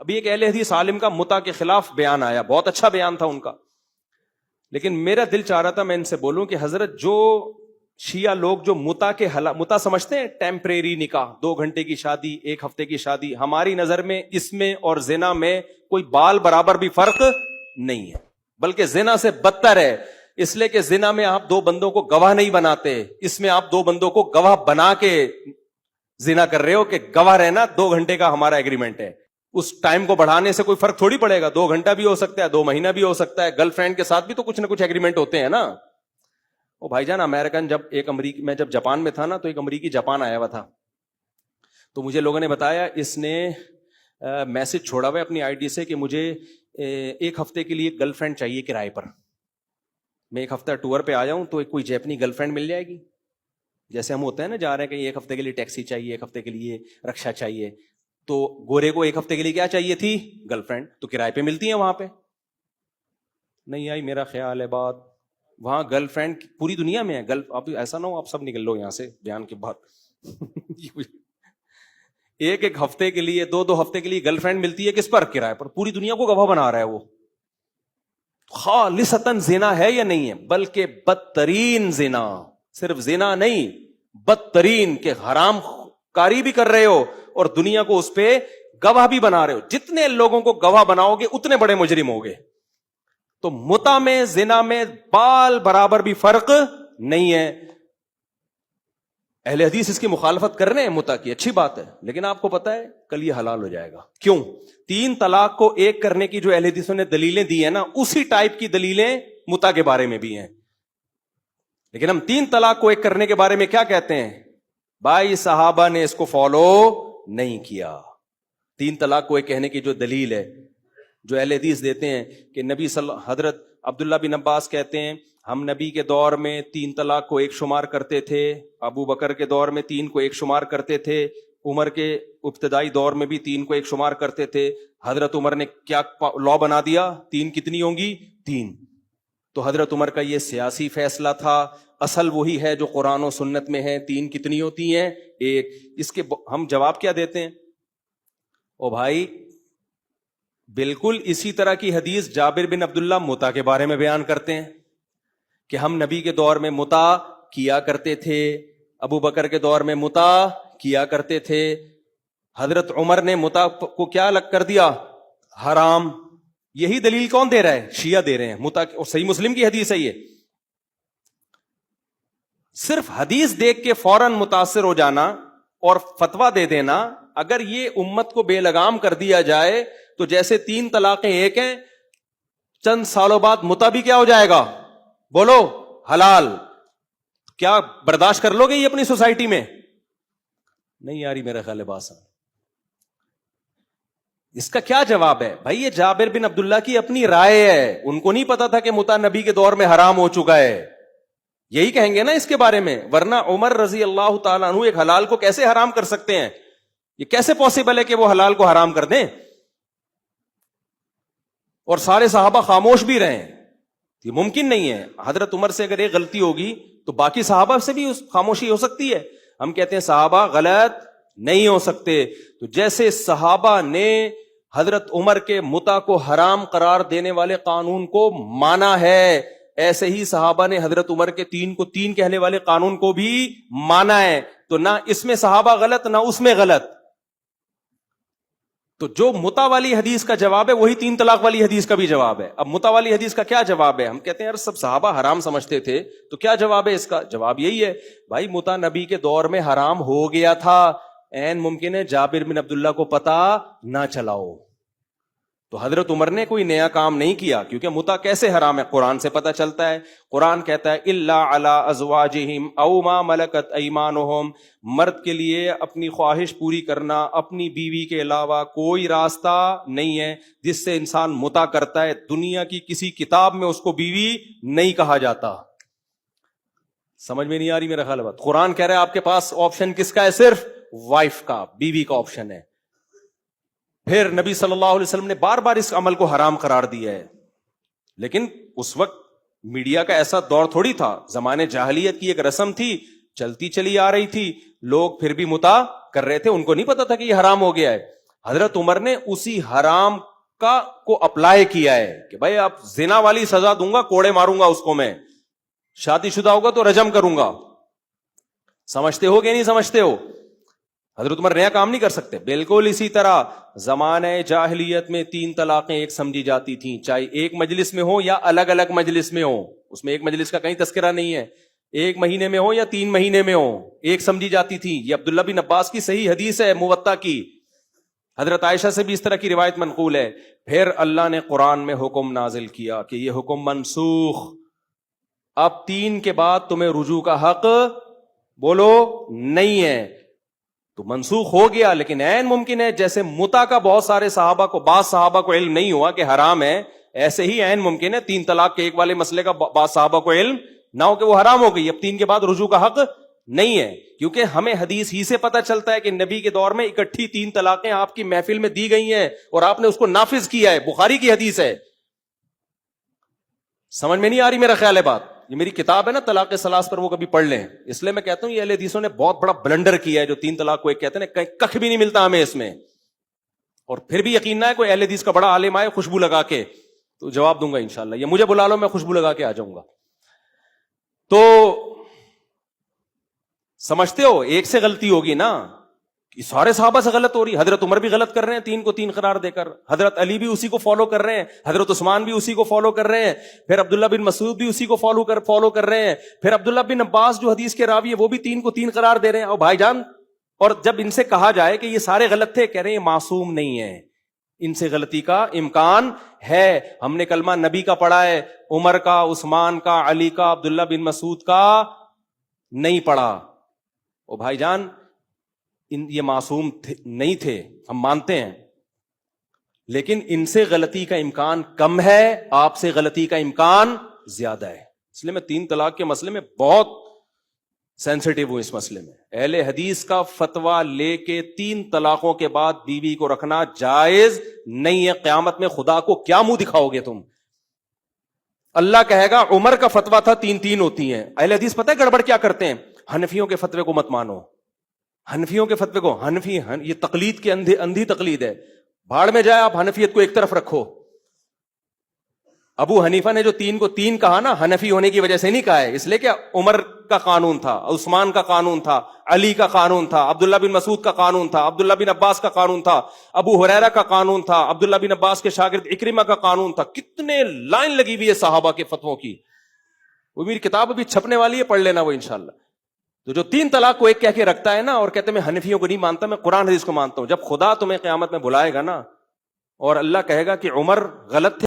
ابھی ایک اہل حدیث عالم کا متع کے خلاف بیان آیا، بہت اچھا بیان تھا ان کا، لیکن میرا دل چاہ رہا تھا میں ان سے بولوں کہ حضرت جو شیعہ لوگ جو متع سمجھتے ہیں ٹیمپریری نکاح، 2 گھنٹے کی شادی، 1 ہفتے کی شادی، ہماری نظر میں اس میں اور زنا میں کوئی بال برابر بھی فرق نہیں ہے، بلکہ زنا سے بدتر ہے، اس لیے کہ زنا میں آپ 2 بندوں کو گواہ نہیں بناتے، اس میں آپ 2 بندوں کو گواہ بنا کے زنا کر رہے ہو کہ گواہ رہنا 2 گھنٹے کا ہمارا ایگریمنٹ ہے، اس ٹائم کو بڑھانے سے کوئی فرق تھوڑی پڑے گا، 2 گھنٹہ بھی ہو سکتا ہے، 2 مہینہ بھی ہو سکتا ہے، گرل فرینڈ کے ساتھ بھی تو کچھ نہ کچھ ایگریمنٹ ہوتے ہیں نا۔ وہ بھائی جان امریکن میں جب جاپان میں تھا نا، تو ایک امریکی جاپان آیا ہوا تھا، تو مجھے لوگوں نے بتایا اس نے میسج چھوڑا ہوا ہے اپنی آئی ڈی سے کہ مجھے 1 ہفتے کے لیے گرل فرینڈ چاہیے کرائے پر، میں 1 ہفتہ ٹور پہ آیا ہوں تو کوئی جیپنی گرل فرینڈ مل جائے گی، جیسے ہم ہوتے ہیں نا جا رہے ہیں کہ 1 ہفتے کے لیے ٹیکسی چاہیے، 1 ہفتے کے لیے رکشا چاہیے، تو گورے کو 1 ہفتے کے لیے کیا چاہیے تھی؟ گرل فرینڈ، تو کرائے پہ ملتی ہیں وہاں پہ؟ نہیں آئی میرا خیال ہے بات، وہاں گرل فرینڈ پوری دنیا میں ہے، اب ایسا نہ ہو آپ سب نکل لو یہاں سے بیان کے بعد 1 ہفتے کے لیے 2 ہفتے کے لیے گرل فرینڈ ملتی ہے، کس پر؟ کرائے پر، پوری دنیا کو گواہ بنا رہا ہے وہ، خالصتاً زنا ہے یا نہیں ہے؟ بلکہ بدترین زنا، صرف زنا نہیں بدترین، کہ حرام کاری بھی کر رہے ہو اور دنیا کو اس پہ گواہ بھی بنا رہے ہو، جتنے لوگوں کو گواہ بناؤ گے اتنے بڑے مجرم ہوگے۔ تو متع میں زنا میں بال برابر بھی فرق نہیں ہے، اہل حدیث اس کی مخالفت کر رہے ہیں متع کی، اچھی بات ہے، لیکن آپ کو پتا ہے کل یہ حلال ہو جائے گا۔ کیوں؟ 3 طلاق کو 1 کرنے کی جو اہل حدیثوں نے دلیلیں دی ہیں نا، اسی ٹائپ کی دلیلیں متع کے بارے میں بھی ہیں، لیکن ہم 3 طلاق کو 1 کرنے کے بارے میں کیا کہتے ہیں؟ بھائی صحابہ نے اس کو فالو نہیں کیا۔ 3 طلاق کو 1 کہنے کی جو دلیل ہے، جو اہل حدیث دیتے ہیں کہ حضرت عبداللہ بن عباس کہتے ہیں ہم نبی کے دور میں 3 طلاق کو 1 شمار کرتے تھے، ابو بکر کے دور میں 3 کو 1 شمار کرتے تھے، عمر کے ابتدائی دور میں بھی 3 کو 1 شمار کرتے تھے، حضرت عمر نے کیا لا بنا دیا؟ 3 کتنی ہوں گی؟ 3۔ تو حضرت عمر کا یہ سیاسی فیصلہ تھا، اصل وہی ہے جو قرآن و سنت میں ہے، 3 کتنی ہوتی ہیں؟ 1۔ اس کے ہم جواب کیا دیتے ہیں؟ او بھائی بالکل اسی طرح کی حدیث جابر بن عبداللہ متع کے بارے میں بیان کرتے ہیں کہ ہم نبی کے دور میں متع کیا کرتے تھے، ابو بکر کے دور میں متع کیا کرتے تھے، حضرت عمر نے متع کو کیا الگ کر دیا؟ حرام۔ یہی دلیل کون دے رہا ہے؟ شیعہ دے رہے ہیں متع، اور صحیح مسلم کی حدیث ہے یہ۔ صرف حدیث دیکھ کے فوراً متاثر ہو جانا اور فتویٰ دے دینا، اگر یہ امت کو بے لگام کر دیا جائے تو جیسے 3 طلاقیں 1 ہیں، چند سالوں بعد متع بھی کیا ہو جائے گا؟ بولو حلال۔ کیا برداشت کر لو گے یہ اپنی سوسائٹی میں؟ نہیں یاری میرا خیال ہے بات۔ اس کا کیا جواب ہے؟ بھائی یہ جابر بن عبداللہ کی اپنی رائے ہے، ان کو نہیں پتا تھا کہ متع نبی کے دور میں حرام ہو چکا ہے، یہی کہیں گے نا اس کے بارے میں، ورنہ عمر رضی اللہ تعالیٰ عنہ ایک حلال کو کیسے حرام کر سکتے ہیں؟ یہ کیسے پاسبل ہے کہ وہ حلال کو حرام کر دیں؟ اور سارے صحابہ خاموش بھی رہیں، یہ ممکن نہیں ہے۔ حضرت عمر سے اگر ایک غلطی ہوگی تو باقی صحابہ سے بھی خاموشی ہو سکتی ہے۔ ہم کہتے ہیں صحابہ غلط نہیں ہو سکتے، تو جیسے صحابہ نے حضرت عمر کے متع کو حرام قرار دینے والے قانون کو مانا ہے، ایسے ہی صحابہ نے حضرت عمر کے 3 کو 3 کہنے والے قانون کو بھی مانا ہے، تو نہ اس میں صحابہ غلط نہ اس میں غلط۔ تو جو متع والی حدیث کا جواب ہے وہی 3 طلاق والی حدیث کا بھی جواب ہے۔ اب متع والی حدیث کا کیا جواب ہے؟ ہم کہتے ہیں یار سب صحابہ حرام سمجھتے تھے، تو کیا جواب ہے اس کا؟ جواب یہی ہے بھائی متع نبی کے دور میں حرام ہو گیا تھا، عین ممکن ہے جابر بن عبداللہ کو پتا نہ چلا ہو۔ تو حضرت عمر نے کوئی نیا کام نہیں کیا، کیونکہ متع کیسے حرام ہے قرآن سے پتہ چلتا ہے۔ قرآن کہتا ہے الا علی ازواجہم او ما ملکت ایمانہم، مرد کے لیے اپنی خواہش پوری کرنا اپنی بیوی کے علاوہ کوئی راستہ نہیں ہے جس سے انسان متع کرتا ہے، دنیا کی کسی کتاب میں اس کو بیوی نہیں کہا جاتا۔ سمجھ میں نہیں آ رہی میرا خیال بات؟ قرآن کہہ رہا ہے آپ کے پاس آپشن کس کا ہے؟ صرف وائف کا، بیوی کا آپشن ہے۔ پھر نبی صلی اللہ علیہ وسلم نے بار بار اس عمل کو حرام قرار دیا ہے، لیکن اس وقت میڈیا کا ایسا دور تھوڑی تھا، زمانے جاہلیت کی ایک رسم تھی، چلتی چلی آ رہی تھی، لوگ پھر بھی متع کر رہے تھے، ان کو نہیں پتا تھا کہ یہ حرام ہو گیا ہے۔ حضرت عمر نے اسی حرام کا کو اپلائی کیا ہے کہ بھائی آپ زنا والی سزا دوں گا, کوڑے ماروں گا اس کو میں, شادی شدہ ہوگا تو رجم کروں گا. سمجھتے ہو کہ نہیں سمجھتے ہو؟ حضرت عمر نیا کام نہیں کر سکتے. بالکل اسی طرح زمانہ جاہلیت میں 3 طلاقیں ایک سمجھی جاتی تھیں, چاہے ایک مجلس میں ہو یا الگ الگ مجلس میں ہو. اس میں ایک مجلس کا کہیں تذکرہ نہیں ہے, 1 مہینے میں ہو یا 3 مہینے میں ہو, ایک سمجھی جاتی تھی. یہ عبداللہ بن عباس کی صحیح حدیث ہے موطا کی. حضرت عائشہ سے بھی اس طرح کی روایت منقول ہے. پھر اللہ نے قرآن میں حکم نازل کیا کہ یہ حکم منسوخ, اب 3 کے بعد تمہیں رجوع کا حق بولو نہیں ہے. تو منسوخ ہو گیا, لیکن عین ممکن ہے جیسے متع کا بہت سارے صحابہ کو, بعض صحابہ کو علم نہیں ہوا کہ حرام ہے, ایسے ہی عین ممکن ہے 3 طلاق کے ایک والے مسئلے کا بعض صحابہ کو علم نہ ہو کہ وہ حرام ہو گئی, اب 3 کے بعد رجوع کا حق نہیں ہے. کیونکہ ہمیں حدیث ہی سے پتہ چلتا ہے کہ نبی کے دور میں اکٹھی 3 طلاقیں آپ کی محفل میں دی گئی ہیں اور آپ نے اس کو نافذ کیا ہے. بخاری کی حدیث ہے. سمجھ میں نہیں آ رہی میرا خیال ہے بات؟ یہ میری کتاب ہے نا طلاق ثلاث پر, وہ کبھی پڑھ لیں. اس لیے میں کہتا ہوں یہ اہل حدیثوں نے بہت بڑا بلنڈر کیا ہے جو 3 طلاق کو ایک کہتے ہیں نا, کخ بھی نہیں ملتا ہمیں اس میں. اور پھر بھی یقین نہ ہے کوئی اہل حدیث کا بڑا عالم آئے خوشبو لگا کے, تو جواب دوں گا انشاءاللہ. یہ مجھے بلا لو, میں خوشبو لگا کے آ جاؤں گا. تو سمجھتے ہو ایک سے غلطی ہوگی نا, سارے صحابہ سے غلط ہو رہی. حضرت عمر بھی غلط کر رہے ہیں 3 کو 3 قرار دے کر, حضرت علی بھی اسی کو فالو کر رہے ہیں, حضرت عثمان بھی اسی کو فالو کر رہے ہیں, پھر عبداللہ بن مسعود بھی اسی کو فالو کر رہے ہیں, پھر عبداللہ بن عباس جو حدیث کے راوی ہے وہ بھی 3 کو 3 قرار دے رہے ہیں. اور بھائی جان, اور جب ان سے کہا جائے کہ یہ سارے غلط تھے, کہہ رہے ہیں یہ معصوم نہیں ہے, ان سے غلطی کا امکان ہے. ہم نے کلمہ نبی کا پڑھا ہے, عمر کا, عثمان کا, علی کا, عبداللہ بن مسعود کا نہیں پڑھا. او بھائی جان, یہ معصوم نہیں تھے, ہم مانتے ہیں, لیکن ان سے غلطی کا امکان کم ہے, آپ سے غلطی کا امکان زیادہ ہے. اس لیے میں 3 طلاق کے مسئلے میں بہت سینسیٹیو ہوں. اس مسئلے میں اہل حدیث کا فتویٰ لے کے 3 طلاقوں کے بعد بیوی کو رکھنا جائز نہیں ہے. قیامت میں خدا کو کیا منہ دکھاؤ گے تم؟ اللہ کہے گا عمر کا فتویٰ تھا 3 ہوتی ہیں. اہل حدیث پتہ ہے گڑبڑ کیا کرتے ہیں؟ حنفیوں کے فتوے کو مت مانو, حنفیوں کے فتوے کو, یہ تقلید کی اندھی تقلید ہے. بھاڑ میں جائے, آپ حنفیت کو ایک طرف رکھو. ابو حنیفہ نے جو 3 کو 3 کہا نا, حنفی ہونے کی وجہ سے نہیں کہا ہے, اس لیے کہ عمر کا قانون تھا, عثمان کا قانون تھا, علی کا قانون تھا, عبداللہ بن مسعود کا قانون تھا, عبداللہ بن عباس کا قانون تھا, ابو ہریرہ کا قانون تھا, عبداللہ بن عباس کے شاگرد اکرمہ کا قانون تھا. کتنے لائن لگی ہوئی ہے صحابہ کے فتووں کی. وہ میری کتاب ابھی چھپنے والی ہے, پڑھ لینا وہ انشاءاللہ. تو جو 3 طلاق کو ایک کہہ کے رکھتا ہے نا اور کہتے ہیں میں حنفیوں کو نہیں مانتا, میں قرآن حدیث کو مانتا ہوں, جب خدا تمہیں قیامت میں بلائے گا نا اور اللہ کہے گا کہ عمر غلط تھے